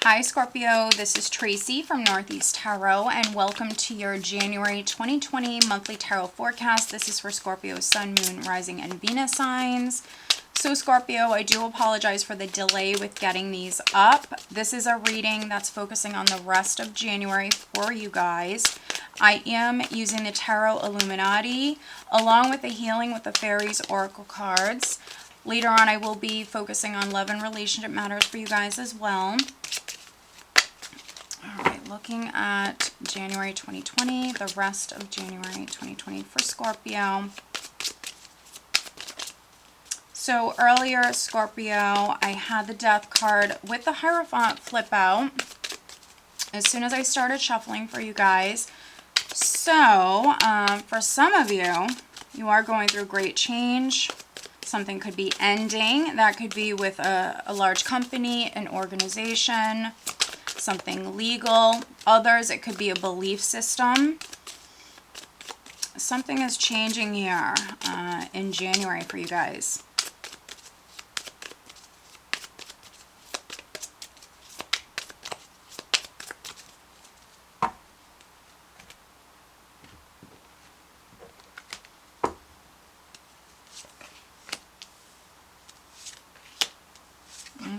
Hi Scorpio, this is Tracy from Northeast Tarot and welcome to your January 2020 monthly tarot forecast. This is for Scorpio, Sun, Moon, Rising, and Venus signs. So Scorpio, I do apologize for the delay with getting these up. This is a reading that's focusing on the rest of January for you guys. I am using the Tarot Illuminati along with the Healing with the Fairies Oracle cards. Later on, I will be focusing on love and relationship matters for you guys as well. All right, looking at January 2020, the rest of January 2020 for Scorpio. So earlier, Scorpio, I had the Death card with the Hierophant flip out as soon as I started shuffling for you guys. So for some of you, you are going through great change. Something could be ending. That could be with a large company, an organization, something legal. Others, it could be a belief system. Something is changing here in January for you guys.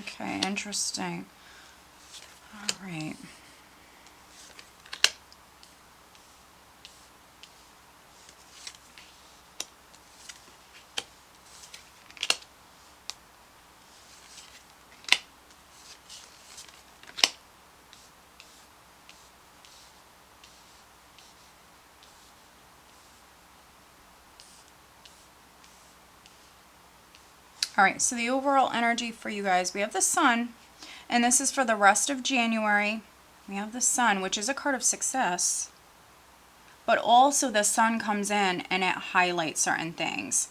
Okay, interesting. All right. All right, so the overall energy for you guys, we have the Sun, and this is for the rest of January. We have the Sun, which is a card of success, but also the Sun comes in and it highlights certain things.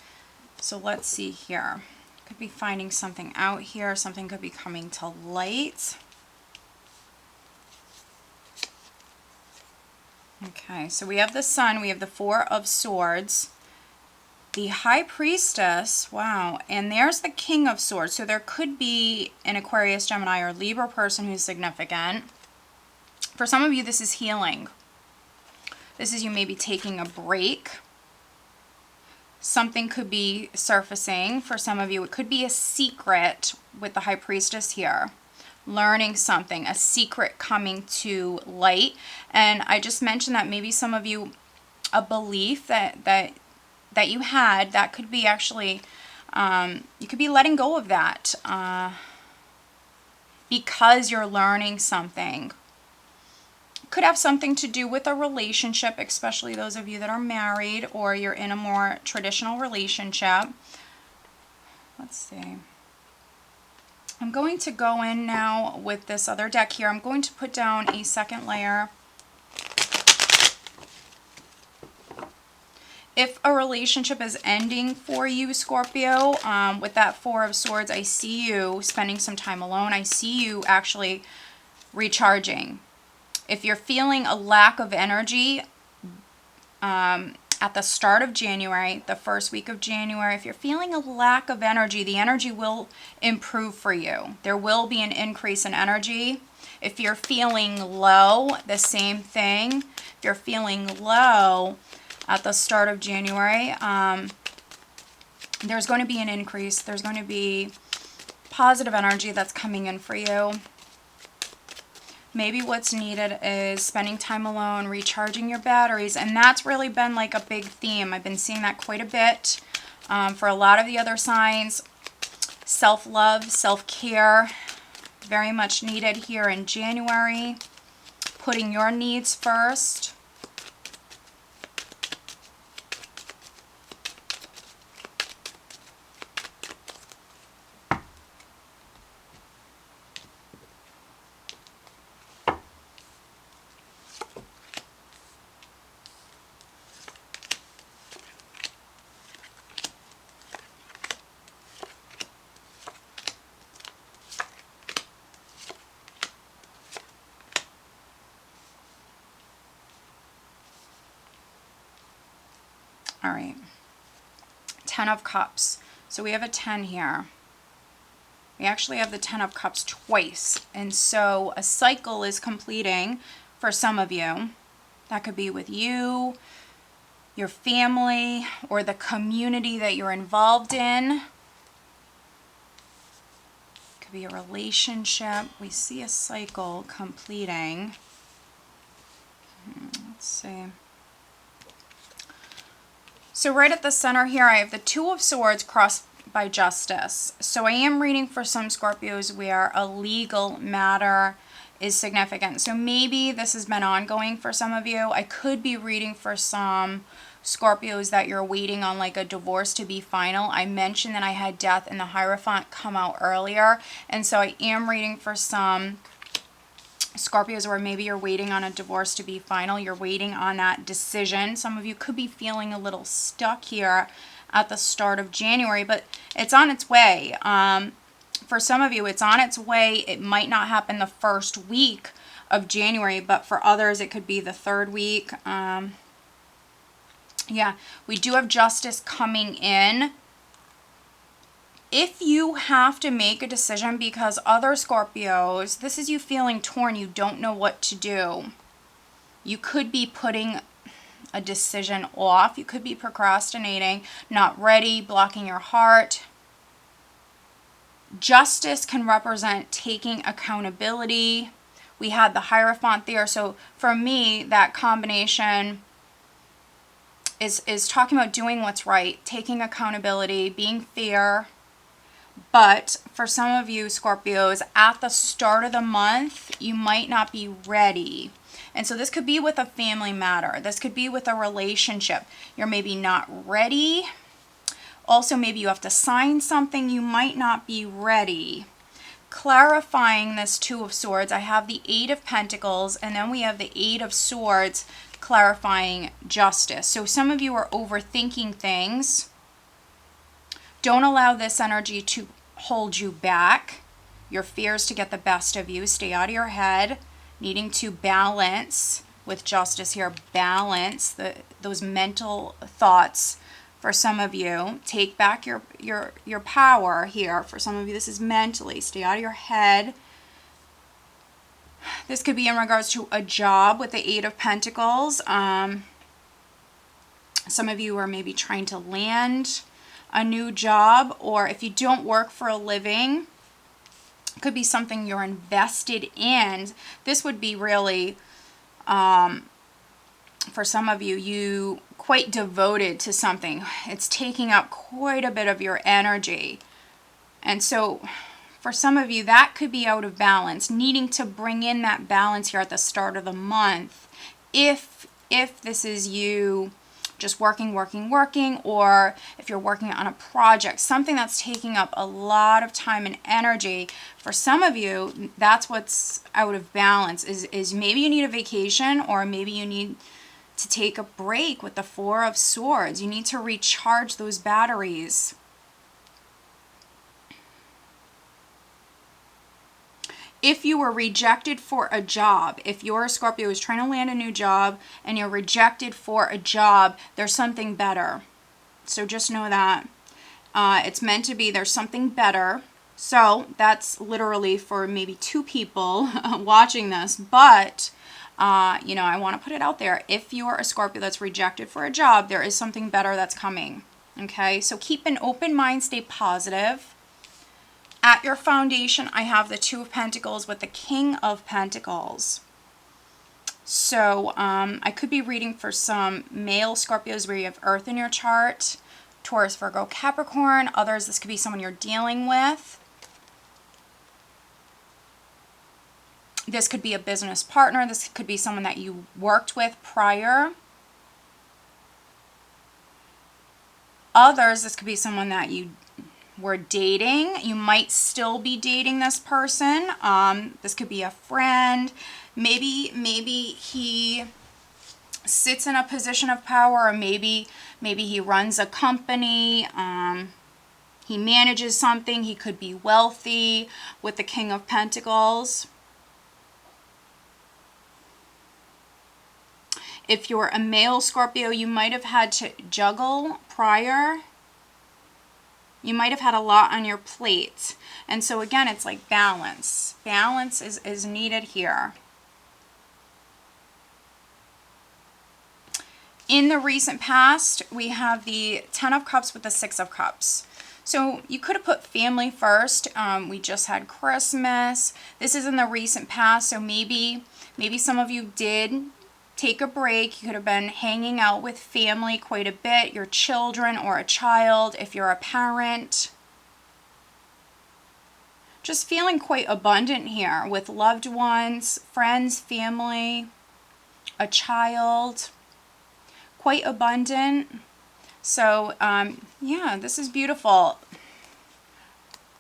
So let's see here. Could be finding something out here. Something could be coming to light. Okay, so we have the Sun, we have the Four of Swords, the High Priestess, wow, and there's the King of Swords. So there could be an Aquarius, Gemini, or Libra person who's significant. For some of you, this is healing. This is you maybe taking a break. Something could be surfacing. For some of you, it could be a secret with the High Priestess here. Learning something, a secret coming to light. And I just mentioned that maybe some of you, a belief that you had, that could be actually, you could be letting go of that because you're learning something. Could have something to do with a relationship, especially those of you that are married or you're in a more traditional relationship. Let's see. I'm going to go in now with this other deck here. I'm going to put down a second layer. If a relationship is ending for you, Scorpio, with that Four of Swords, I see you spending some time alone. I see you actually recharging. If you're feeling a lack of energy at the start of January, the first week of January, if you're feeling a lack of energy, the energy will improve for you. There will be an increase in energy. If you're feeling low, the same thing. If you're feeling low at the start of January, there's going to be an increase. There's going to be positive energy that's coming in for you. Maybe what's needed is spending time alone, recharging your batteries, and that's really been like a big theme. I've been seeing that quite a bit for a lot of the other signs. Self-love, self-care, very much needed here in January. Putting your needs first. All right, 10 of Cups. So we have a 10 here. We actually have the Ten of Cups twice. And so a cycle is completing for some of you. That could be with you, your family, or the community that you're involved in. Could be a relationship. We see a cycle completing. Let's see. So right at the center here, I have the Two of Swords crossed by Justice. So I am reading for some Scorpios where a legal matter is significant. So maybe this has been ongoing for some of you. I could be reading for some Scorpios that you're waiting on like a divorce to be final. I mentioned that I had Death and the Hierophant come out earlier. And so I am reading for some Scorpios where maybe you're waiting on a divorce to be final. You're waiting on that decision. Some of you could be feeling a little stuck here at the start of January, but it's on its way. For some of you, it's on its way. It might not happen the first week of January, but for others, it could be the third week. Yeah, we do have Justice coming in. If you have to make a decision because other Scorpios, this is you feeling torn, you don't know what to do. You could be putting a decision off. You could be procrastinating, not ready, blocking your heart. Justice can represent taking accountability. We had the Hierophant there. So for me, that combination is talking about doing what's right, taking accountability, being fair. But for some of you Scorpios, at the start of the month, you might not be ready. And so this could be with a family matter. This could be with a relationship. You're maybe not ready. Also, maybe you have to sign something. You might not be ready. Clarifying this Two of Swords, I have the Eight of Pentacles, and then we have the Eight of Swords clarifying Justice. So some of you are overthinking things. Don't allow this energy to hold you back. Your fears to get the best of you. Stay out of your head. Needing to balance with Justice here. Balance those mental thoughts for some of you. Take back your power here. For some of you, this is mentally. Stay out of your head. This could be in regards to a job with the Eight of Pentacles. Some of you are maybe trying to land a new job, or if you don't work for a living, it could be something you're invested in. This would be really, for some of you, you quite devoted to something. It's taking up quite a bit of your energy. And so for some of you, that could be out of balance, needing to bring in that balance here at the start of the month. If this is you just working, or if you're working on a project, something that's taking up a lot of time and energy. For some of you, that's what's out of balance, is maybe you need a vacation, or maybe you need to take a break with the Four of Swords. You need to recharge those batteries. If you were rejected for a job, if you're a Scorpio who's trying to land a new job and you're rejected for a job, there's something better. So just know that. It's meant to be. There's something better. So that's literally for maybe two people watching this. But, you know, I want to put it out there. If you're a Scorpio that's rejected for a job, there is something better that's coming. Okay? So keep an open mind. Stay positive. At your foundation, I have the Two of Pentacles with the King of Pentacles. So I could be reading for some male Scorpios where you have Earth in your chart. Taurus, Virgo, Capricorn. Others, this could be someone you're dealing with. This could be a business partner. This could be someone that you worked with prior. Others, this could be someone that you were dating. You might still be dating this person. This could be a friend. Maybe he sits in a position of power, or maybe he runs a company. He manages something. He could be wealthy with the King of Pentacles. If you're a male Scorpio, you might have had to juggle prior. You might have had a lot on your plate. And so again, it's like balance. Balance is needed here. In the recent past, we have the 10 of Cups with the 6 of Cups. So you could have put family first. We just had Christmas. This is in the recent past, so maybe some of you did take a break. You could have been hanging out with family quite a bit, your children or a child, if you're a parent. Just feeling quite abundant here with loved ones, friends, family, a child. Quite abundant. So yeah, this is beautiful.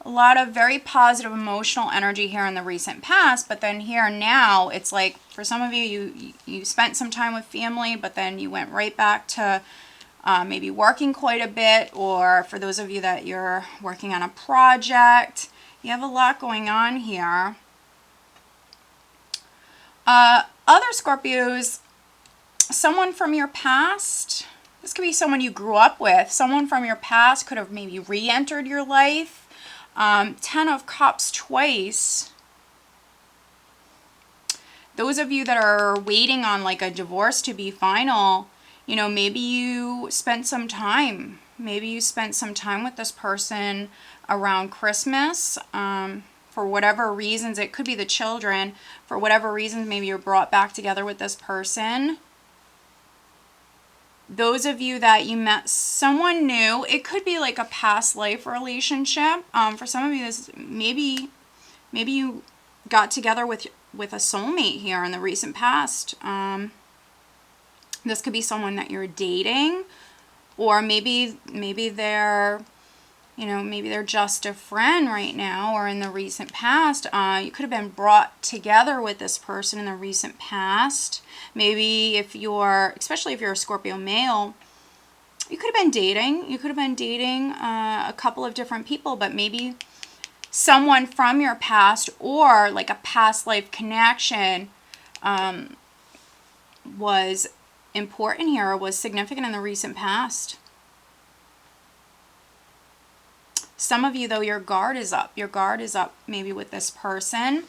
A lot of very positive emotional energy here in the recent past, but then here now it's like for some of you spent some time with family, but then you went right back to maybe working quite a bit, or for those of you that you're working on a project, you have a lot going on here. Other Scorpios, someone from your past, this could be someone you grew up with, someone from your past could have maybe re-entered your life. 10 of Cups twice. Those of you that are waiting on like a divorce to be final, you know, maybe you spent some time. Maybe you spent some time with this person around Christmas. For whatever reasons, it could be the children. For whatever reasons, maybe you're brought back together with this person. Those of you that you met someone new, it could be like a past life relationship. For some of you, this maybe you got together with a soulmate here in the recent past. This could be someone that you're dating, or maybe they're, you know, maybe they're just a friend right now, or in the recent past. You could have been brought together with this person in the recent past. Maybe if you're, especially if you're a Scorpio male, you could have been dating. You could have been dating a couple of different people, but maybe someone from your past or like a past life connection was important here, or was significant in the recent past. Some of you, though, your guard is up. Your guard is up maybe with this person.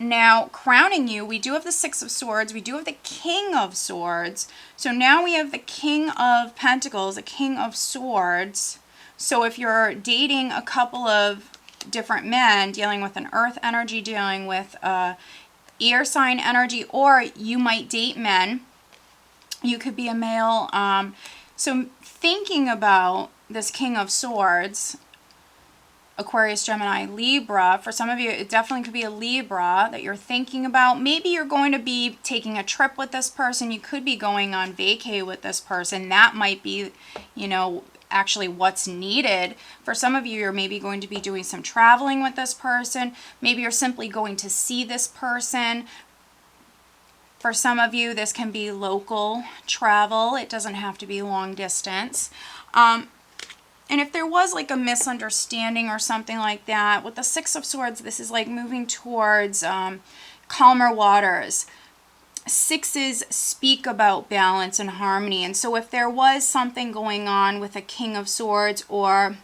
Now, crowning you, we do have the 6 of Swords. We do have the King of Swords. So now we have the King of Pentacles, the King of Swords. So if you're dating a couple of different men, dealing with an earth energy, dealing with air sign energy, or you might date men, you could be a male. So thinking about this King of Swords, Aquarius, Gemini, Libra. For some of you, it definitely could be a Libra that you're thinking about. Maybe you're going to be taking a trip with this person. You could be going on vacay with this person. That might be, you know, actually what's needed. For some of you, you're maybe going to be doing some traveling with this person. Maybe you're simply going to see this person. For some of you, this can be local travel. It doesn't have to be long distance. And if there was like a misunderstanding or something like that, with the 6 of Swords, this is like moving towards calmer waters. 6s speak about balance and harmony. And so if there was something going on with a King of Swords, or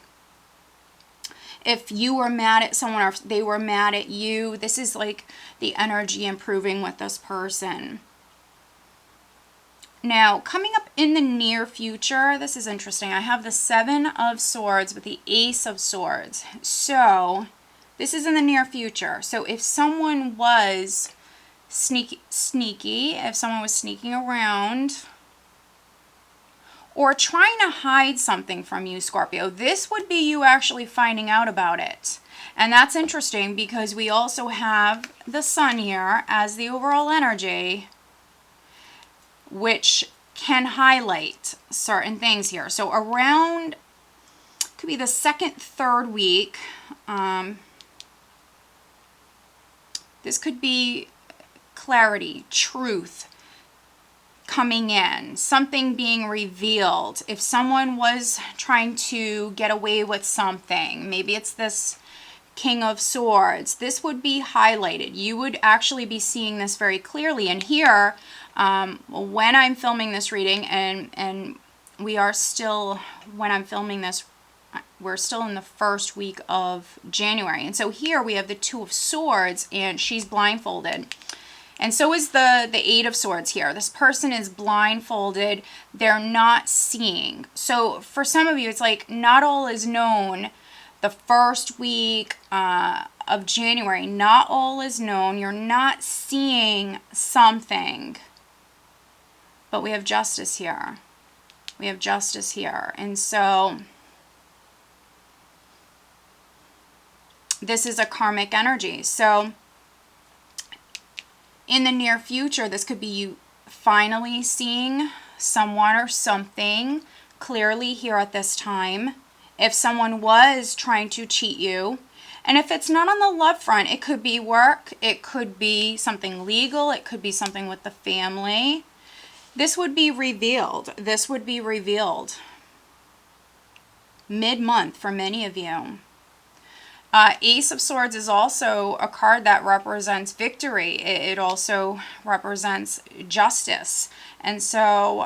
if you were mad at someone or if they were mad at you, this is like the energy improving with this person. Now, coming up in the near future, this is interesting. I have the 7 of Swords with the Ace of Swords. So, this is in the near future. So, if someone was sneaky, if someone was sneaking around or trying to hide something from you, Scorpio, this would be you actually finding out about it. And that's interesting because we also have the Sun here as the overall energy, which can highlight certain things here. So around, could be the 2nd, 3rd week. This could be clarity, truth coming in, something being revealed. If someone was trying to get away with something, maybe it's this King of Swords, this would be highlighted. You would actually be seeing this very clearly. And here, when I'm filming this reading, and we are still, when I'm filming this, we're still in the first week of January. And so here we have the Two of Swords, and she's blindfolded. And so is the Eight of Swords here. This person is blindfolded. They're not seeing. So for some of you, it's like not all is known the first week of January. Not all is known. You're not seeing something. But we have justice here. We have justice here. And so this is a karmic energy. So in the near future, this could be you finally seeing someone or something clearly here at this time. If someone was trying to cheat you, and if it's not on the love front, it could be work, it could be something legal, it could be something with the family. This would be revealed. This would be revealed mid-month for many of you. Ace of Swords is also a card that represents victory. It also represents justice. And so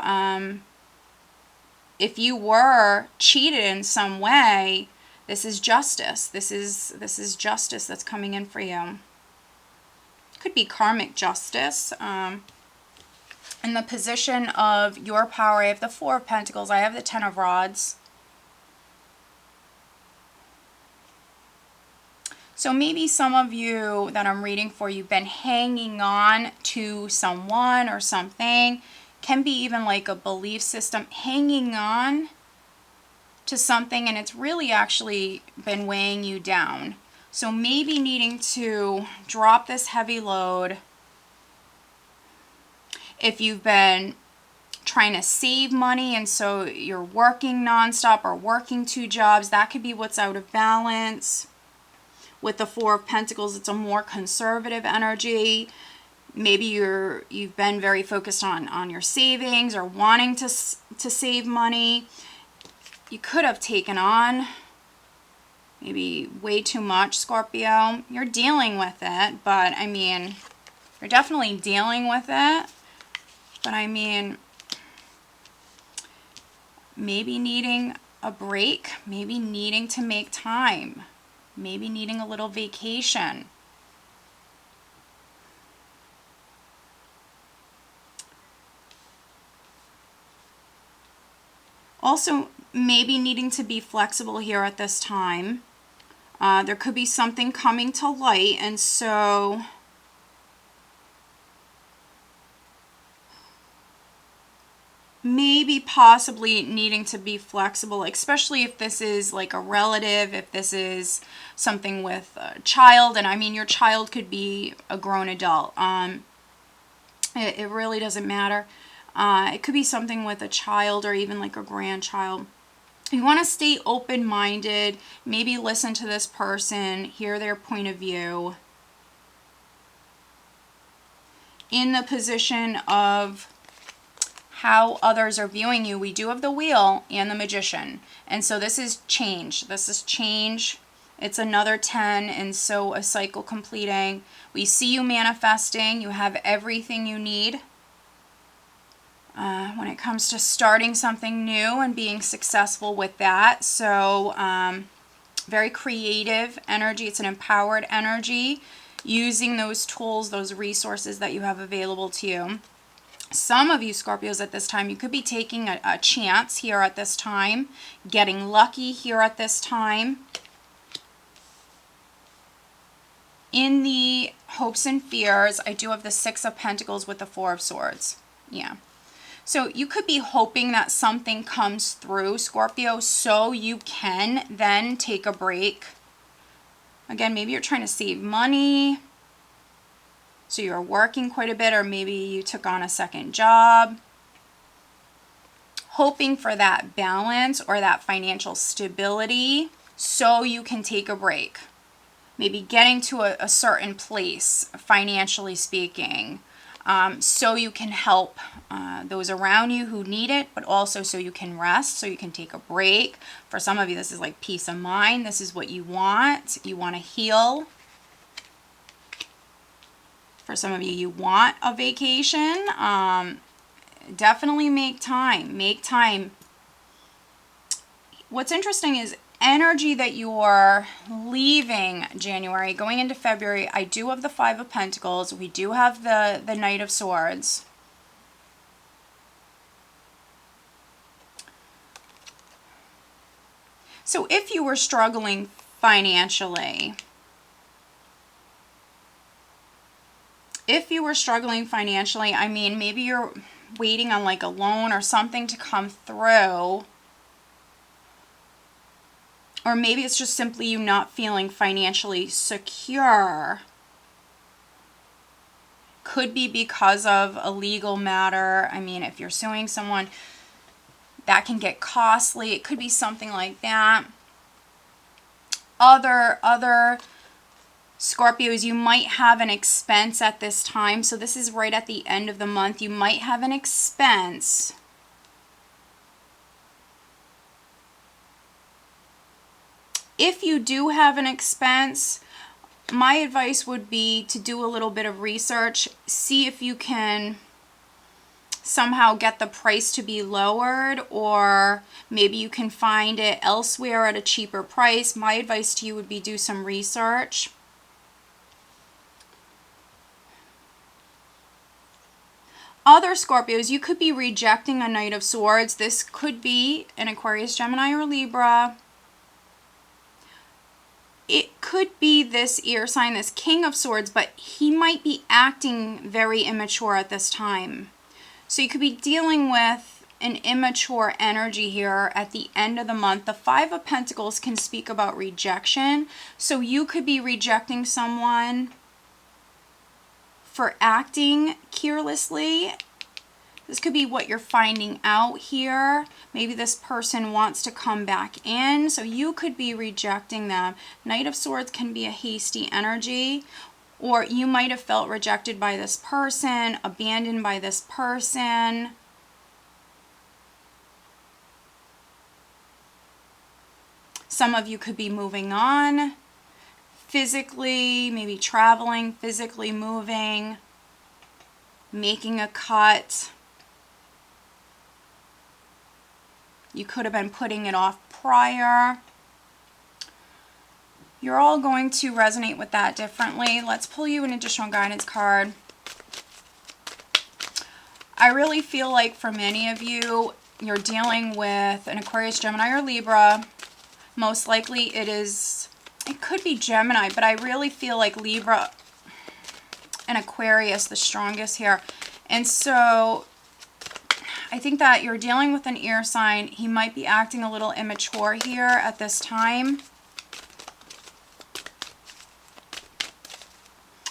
if you were cheated in some way, this is justice. This is justice that's coming in for you. Could be karmic justice. In the position of your power, I have the Four of Pentacles. I have the Ten of Rods. So maybe some of you that I'm reading for, you've been hanging on to someone or something. Can be even like a belief system, hanging on to something, and it's really actually been weighing you down. So maybe needing to drop this heavy load. If you've been trying to save money and so you're working nonstop or working 2 jobs, that could be what's out of balance. With the Four of Pentacles, it's a more conservative energy. Maybe you've been very focused on your savings or wanting to save money. You could have taken on maybe way too much, Scorpio. You're dealing with it, but I mean, you're definitely dealing with it. But I mean, maybe needing a break, maybe needing to make time. Maybe needing a little vacation. Also, maybe needing to be flexible here at this time. There could be something coming to light, and so maybe possibly needing to be flexible, especially if this is like a relative, if this is something with a child, and I mean your child could be a grown adult. It really doesn't matter. It could be something with a child or even like a grandchild. You want to stay open-minded, maybe listen to this person, hear their point of view. In the position of how others are viewing you, we do have the Wheel and the Magician. And so this is change. This is change. It's another 10, and so a cycle completing. We see you manifesting. You have everything you need when it comes to starting something new and being successful with that. So very creative energy. It's an empowered energy, using those tools, those resources that you have available to you. Some of you Scorpios at this time, you could be taking a chance here at this time, getting lucky here at this time. In the hopes and fears, I do have the Six of Pentacles with the Four of Swords. Yeah. So you could be hoping that something comes through, Scorpio, so you can then take a break. Again, maybe you're trying to save money. So you're working quite a bit, or maybe you took on a second job, hoping for that balance or that financial stability so you can take a break. Maybe getting to a certain place, financially speaking, so you can help those around you who need it, but also so you can rest, so you can take a break. For some of you, this is like peace of mind. This is what you want. You want to heal. For some of you, you want a vacation. Definitely make time. Make time. What's interesting is energy that you're leaving January, going into February, I do have the Five of Pentacles. We do have the Knight of Swords. So if you were struggling financially, I mean, maybe you're waiting on like a loan or something to come through. Or maybe it's just simply you not feeling financially secure. Could be because of a legal matter. I mean, if you're suing someone, that can get costly. It could be something like that. Other Scorpios, you might have an expense at this time. So this is right at the end of the month. You might have an expense. If you do have an expense, my advice would be to do a little bit of research. See if you can somehow get the price to be lowered, or maybe you can find it elsewhere at a cheaper price. My advice to you would be do some research. Other Scorpios, you could be rejecting a Knight of Swords. This could be an Aquarius, Gemini, or Libra. It could be this air sign, this King of Swords, but he might be acting very immature at this time. So you could be dealing with an immature energy here at the end of the month. The Five of Pentacles can speak about rejection. So you could be rejecting someone for acting carelessly. This could be what you're finding out here. Maybe this person wants to come back in, so you could be rejecting them. Knight of Swords can be a hasty energy, or you might have felt rejected by this person, abandoned by this person. Some of you could be moving on physically, maybe traveling, physically moving, making a cut. You could have been putting it off prior. You're all going to resonate with that differently. Let's pull you an additional guidance card. I really feel like for many of you, you're dealing with an Aquarius, Gemini, or Libra. Most likely it could be Gemini, but I really feel like Libra and Aquarius, the strongest here. And so I think that you're dealing with an air sign. He might be acting a little immature here at this time.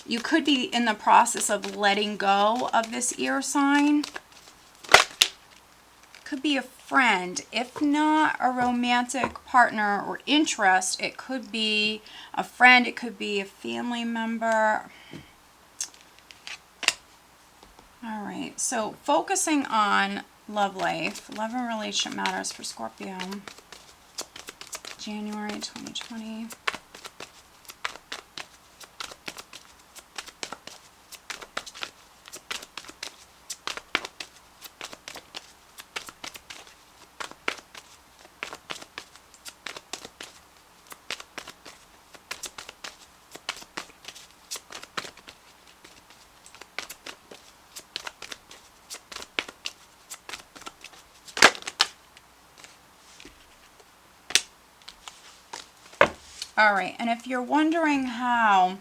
You could be in the process of letting go of this air sign. Could be a friend. If not a romantic partner or interest, it could be a friend. It could be a family member. All right, so focusing on love life, love and relationship matters for Scorpio, January 2020. All right, and if you're wondering how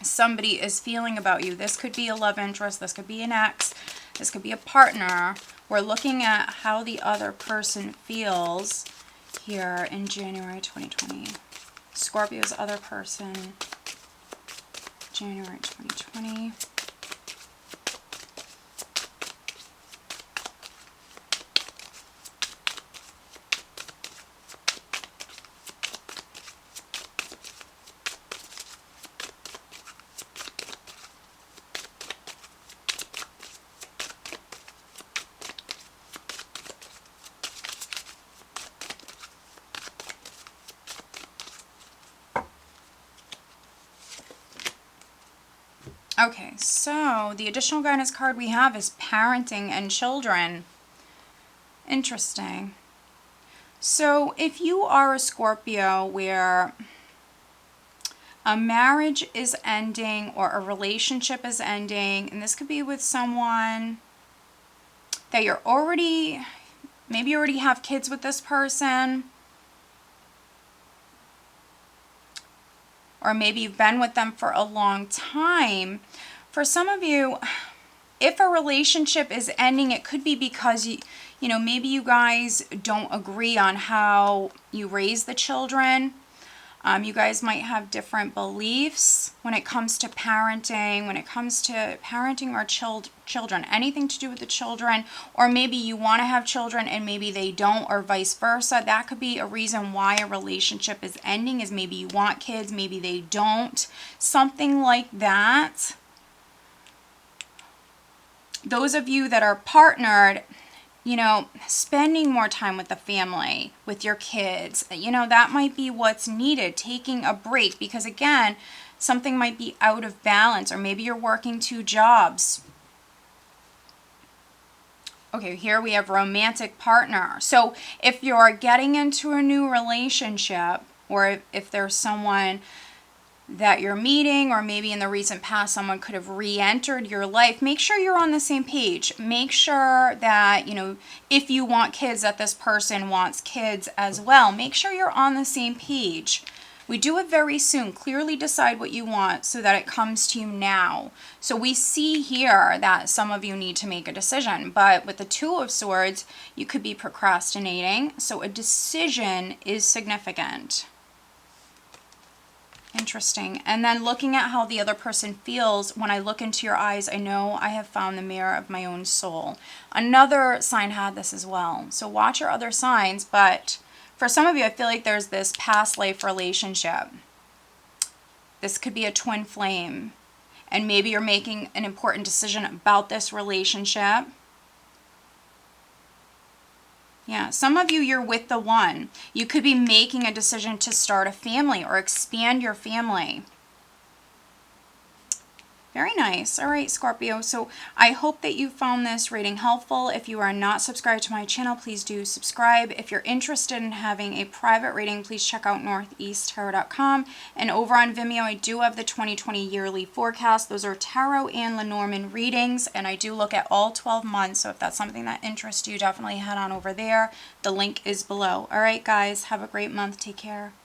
somebody is feeling about you, this could be a love interest, this could be an ex, this could be a partner. We're looking at how the other person feels here in January 2020. Scorpio's other person, January 2020. Okay, so the additional guidance card we have is parenting and children. Interesting. So if you are a Scorpio where a marriage is ending or a relationship is ending, and this could be with someone that you're already, maybe you already have kids with this person, or maybe you've been with them for a long time. For some of you, if a relationship is ending, it could be because you know, maybe you guys don't agree on how you raise the children. You guys might have different beliefs when it comes to parenting, or children, anything to do with the children, or maybe you want to have children and maybe they don't, or vice versa. That could be a reason why a relationship is ending, is maybe you want kids, maybe they don't, something like that. Those of you that are partnered, you know, spending more time with the family, with your kids, you know, that might be what's needed. Taking a break, because again, something might be out of balance, or maybe you're working 2 jobs. Okay, here we have romantic partner. So if you're getting into a new relationship, or if there's someone that you're meeting, or maybe in the recent past someone could have re-entered your life, make sure you're on the same page. Make sure that, you know, if you want kids, that this person wants kids as well. Make sure you're on the same page. We do it very soon. Clearly decide what you want so that it comes to you now. So we see here that some of you need to make a decision, but with the 2 of Swords, you could be procrastinating. So a decision is significant. Interesting. And then looking at how the other person feels, when I look into your eyes, I know I have found the mirror of my own soul. Another sign had this as well. So watch your other signs, but for some of you, I feel like there's this past life relationship. This could be a twin flame, and maybe you're making an important decision about this relationship. Yeah, some of you, you're with the one. You could be making a decision to start a family or expand your family. Very nice. All right, Scorpio. So I hope that you found this reading helpful. If you are not subscribed to my channel, please do subscribe. If you're interested in having a private reading, please check out northeasttarot.com. And over on Vimeo, I do have the 2020 yearly forecast. Those are tarot and Lenormand readings, and I do look at all 12 months. So if that's something that interests you, definitely head on over there. The link is below. All right, guys, have a great month. Take care.